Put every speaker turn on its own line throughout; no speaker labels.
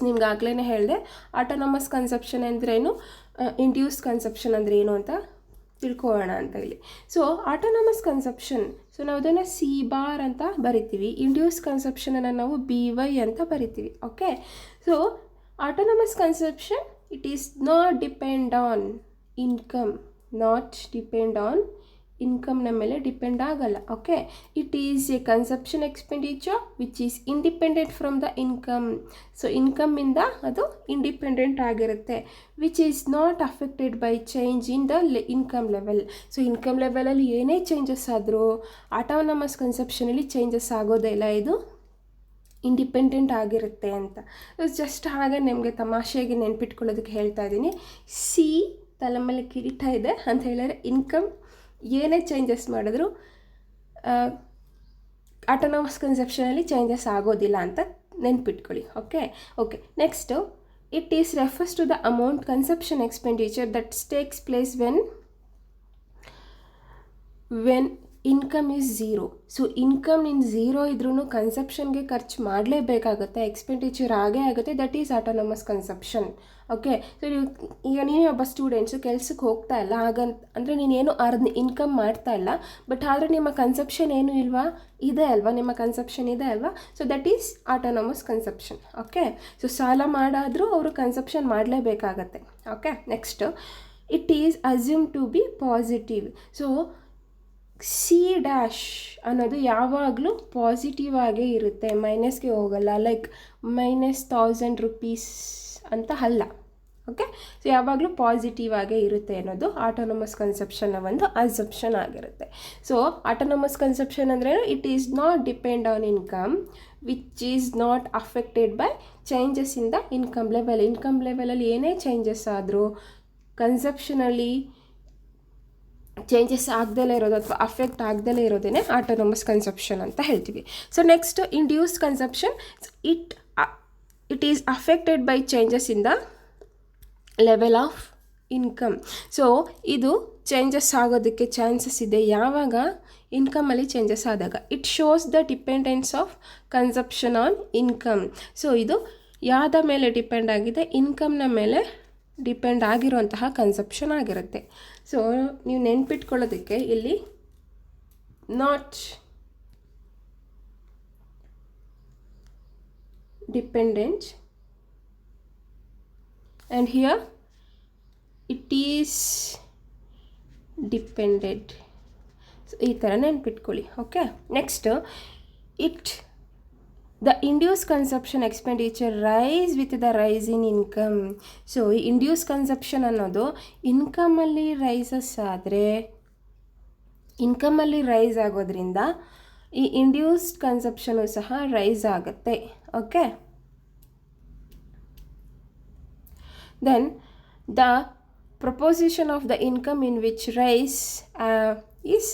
ನಿಮ್ಗೆ ಆಗಲೇ ಹೇಳಿದೆ ಆಟೋನಮಸ್ ಕನ್ಸಪ್ಷನ್ ಅಂದ್ರೇನು, ಇಂಡ್ಯೂಸ್ ಕನ್ಸಪ್ಷನ್ ಅಂದರೆ ಏನು ಅಂತ ತಿಳ್ಕೊಳ್ಳೋಣ ಅಂತ ಇಲ್ಲಿ. ಸೊ ಆಟೋನಮಸ್ ಕನ್ಸಪ್ಷನ್, ಸೊ ನಾವು ಅದನ್ನು ಸಿ ಬಾರ್ ಅಂತ ಬರಿತೀವಿ. ಇಂಡ್ಯೂಸ್ ಕನ್ಸಪ್ಷನನ್ನು ನಾವು ಬಿ ವೈ ಅಂತ ಬರಿತೀವಿ. Okay, so autonomous consumption it is not depend on income, not depend on ಇನ್ಕಮ್ನ ಮೇಲೆ ಡಿಪೆಂಡ್ ಆಗಲ್ಲ. Okay, it is a consumption expenditure which is independent from the income. So ಇನ್ಕಮ್ಮಿಂದ ಅದು ಇಂಡಿಪೆಂಡೆಂಟ್ ಆಗಿರುತ್ತೆ. Which is not affected by change in the income level. So income ಲೆವೆಲಲ್ಲಿ ಏನೇ changes ಆದರೂ autonomous ಕನ್ಸಪ್ಷನಲ್ಲಿ changes ಆಗೋದೇ ಇಲ್ಲ, ಇದು ಇಂಡಿಪೆಂಡೆಂಟ್ ಆಗಿರುತ್ತೆ ಅಂತ. ಜಸ್ಟ್ ಹಾಗೆ ನಿಮಗೆ ತಮಾಷೆಗೆ ನೆನ್ಪಿಟ್ಕೊಳ್ಳೋದಕ್ಕೆ ಹೇಳ್ತಾ ಇದ್ದೀನಿ. ಸಿ ತಲೆ ಮೇಲೆ ಕಿರೀಟ ಇದೆ ಅಂತ ಹೇಳಿದ್ರೆ ಇನ್ಕಮ್ ಏನೇ ಚೇಂಜಸ್ ಮಾಡಿದ್ರು ಆಟೋನಮಸ್ ಕನ್ಸಪ್ಷನಲ್ಲಿ ಚೇಂಜಸ್ ಆಗೋದಿಲ್ಲ ಅಂತ ನೆನ್ಪಿಟ್ಕೊಳ್ಳಿ. Okay next, it is refers to the amount consumption expenditure that takes place when income is zero. So income in zero ಇದ್ರೂ ಕನ್ಸಪ್ಷನ್ಗೆ ಖರ್ಚು ಮಾಡಲೇಬೇಕಾಗುತ್ತೆ, ಎಕ್ಸ್ಪೆಂಡಿಚರ್ ಆಗೇ ಆಗುತ್ತೆ. That is autonomous consumption. Okay, so ಈಗ ನೀನೇ ಒಬ್ಬ ಸ್ಟೂಡೆಂಟ್ಸು ಕೆಲಸಕ್ಕೆ ಹೋಗ್ತಾ ಇಲ್ಲ, ಅಂದರೆ ನೀನೇನು ಇನ್ಕಮ್ ಮಾಡ್ತಾ ಇಲ್ಲ, ಬಟ್ ಆದರೆ ನಿಮ್ಮ ಕನ್ಸಪ್ಷನ್ ಏನೂ ಇಲ್ವಾ, ಇದೆ ಅಲ್ವಾ, ನಿಮ್ಮ ಕನ್ಸಪ್ಷನ್ ಇದೆ ಅಲ್ವಾ. So that is autonomous consumption. Okay, so ಸಾಲ ಮಾಡಾದರೂ ಅವರು ಕನ್ಸಪ್ಷನ್ ಮಾಡಲೇಬೇಕಾಗತ್ತೆ. Okay, next, it is assume to be positive. So C dash ಅನ್ನೋದು ಯಾವಾಗಲೂ ಪಾಸಿಟಿವ್ ಆಗೇ ಇರುತ್ತೆ, ಮೈನಸ್ಗೆ ಹೋಗಲ್ಲ. ಲೈಕ್ -1000 ರೂಪೀಸ್ ಅಂತ ಅಲ್ಲ. ಓಕೆ, ಸೊ ಯಾವಾಗಲೂ ಪಾಸಿಟಿವ್ ಆಗೇ ಇರುತ್ತೆ ಅನ್ನೋದು ಆಟೋನಮಸ್ ಕನ್ಸಪ್ಷನ್ನ ಒಂದು ಅಸಂಪ್ಷನ್ ಆಗಿರುತ್ತೆ. ಸೊ ಆಟೋನಮಸ್ ಕನ್ಸಪ್ಷನ್ ಅಂದ್ರೇನು, it is not depend on income which is not affected by changes in the income level. Income ಲೆವೆಲಲ್ಲಿ ಏನೇ ಚೇಂಜಸ್ ಆದರೂ ಕನ್ಸಪ್ಷನಲ್ಲಿ ಚೇಂಜಸ್ ಆಗ್ದಲೇ ಇರೋದು ಅಥವಾ ಅಫೆಕ್ಟ್ ಆಗ್ದಲೇ ಇರೋದೇ ಆಟೋನಮಸ್ ಕನ್ಸಪ್ಷನ್ ಅಂತ ಹೇಳ್ತೀವಿ. So next, induce consumption, it is affected by changes in the level of income. So ಇದು changes ಆಗೋದಕ್ಕೆ ಚಾನ್ಸಸ್ ಇದೆ ಯಾವಾಗ ಇನ್ಕಮಲ್ಲಿ ಚೇಂಜಸ್ ಆದಾಗ. It shows the dependence of consumption on income. So ಇದು ಯಾವುದ ಮೇಲೆ ಡಿಪೆಂಡ್ ಆಗಿದೆ, ಇನ್ಕಮ್ನ ಮೇಲೆ ಡಿಪೆಂಡ್ ಆಗಿರುವಂತಹ ಕನ್ಸಪ್ಷನ್ ಆಗಿರುತ್ತೆ. ಸೊ ನೀವು ನೆನ್ಪಿಟ್ಕೊಳ್ಳೋದಕ್ಕೆ ಇಲ್ಲಿ not dependent and here it is dependent. So ಈ ಥರ ನೆನ್ಪಿಟ್ಕೊಳ್ಳಿ. Okay, next, the induced consumption expenditure rise with the rise in income. So induce consumption ಅನ್ನೋದು ಇನ್ಕಮಲ್ಲಿ ರೈಸಸ್ ಆದರೆ, ಇನ್ಕಮಲ್ಲಿ ರೈಸ್ ಆಗೋದ್ರಿಂದ ಈ ಇಂಡ್ಯೂಸ್ಡ್ ಕನ್ಸಪ್ಷನು ಸಹ ರೈಸ್ ಆಗುತ್ತೆ. Okay, then the proportion of the income in which rise is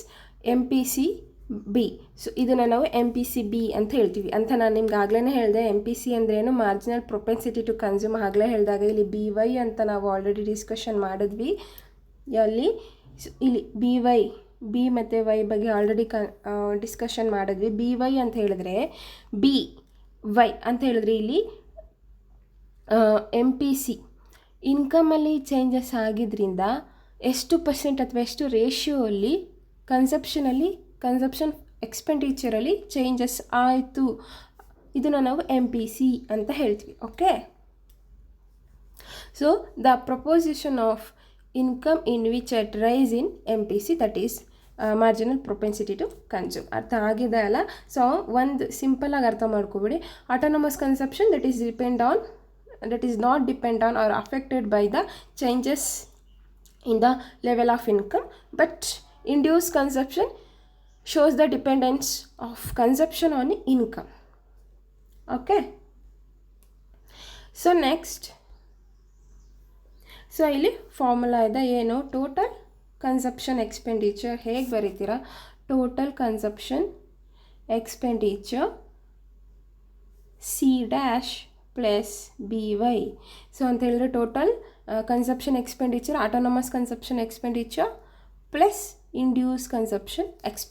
MPCB. So ಇದನ್ನು ನಾವು MPCB ಅಂತ ಹೇಳ್ತೀವಿ ಅಂತ ನಾನು ನಿಮ್ಗೆ ಆಗಲೇ ಹೇಳಿದೆ. MPC ಅಂದ್ರೇನು, ಮಾರ್ಜಿನಲ್ ಪ್ರೊಪೆನ್ಸಿಟಿ ಟು ಕನ್ಸ್ಯೂಮ್. ಆಗಲೇ ಹೇಳಿದಾಗ ಇಲ್ಲಿ BY ಅಂತ ನಾವು ಆಲ್ರೆಡಿ ಡಿಸ್ಕಷನ್ ಮಾಡಿದ್ವಿ. ಇಲ್ಲಿ ಬಿ ಮತ್ತು ವೈ ಬಗ್ಗೆ ಆಲ್ರೆಡಿ ಡಿಸ್ಕಷನ್ ಮಾಡಿದ್ವಿ. BY ಅಂತ ಹೇಳಿದ್ರೆ BY ಅಂತ ಹೇಳಿದ್ರೆ ಇಲ್ಲಿ MPC ಇನ್ಕಮಲ್ಲಿ ಚೇಂಜಸ್ ಆಗಿದ್ದರಿಂದ ಎಷ್ಟು ಪರ್ಸೆಂಟ್ ಅಥವಾ ಎಷ್ಟು ರೇಷಿಯೋಲ್ಲಿ ಕನ್ಸಪ್ಷನ್ ಎಕ್ಸ್ಪೆಂಡಿಚರಲ್ಲಿ ಚೇಂಜಸ್ ಆಯಿತು, ಇದನ್ನು ನಾವು MPC ಅಂತ ಹೇಳ್ತೀವಿ. Okay, so the proposition of income in which at rise in MPC, that is marginal propensity to consume. ಅರ್ಥ ಆಗಿದೆ ಅಲ್ಲ? ಸೊ ಒಂದು ಸಿಂಪಲಾಗಿ ಅರ್ಥ ಮಾಡ್ಕೊಬಿಡಿ. Autonomous consumption that is not depend on or affected by the changes in the level of income, but induced consumption shows the dependence of consumption on income. Okay, so next, so ಇಲ್ಲಿ formula ಇದೆ. ಏನು, total consumption expenditure ಹೇಗೆ ಬರೀತೀರಾ, total consumption expenditure C dash plus BY. So ಅಂತ ಹೇಳಿದ್ರೆ total consumption expenditure, autonomous consumption expenditure plus induce consumption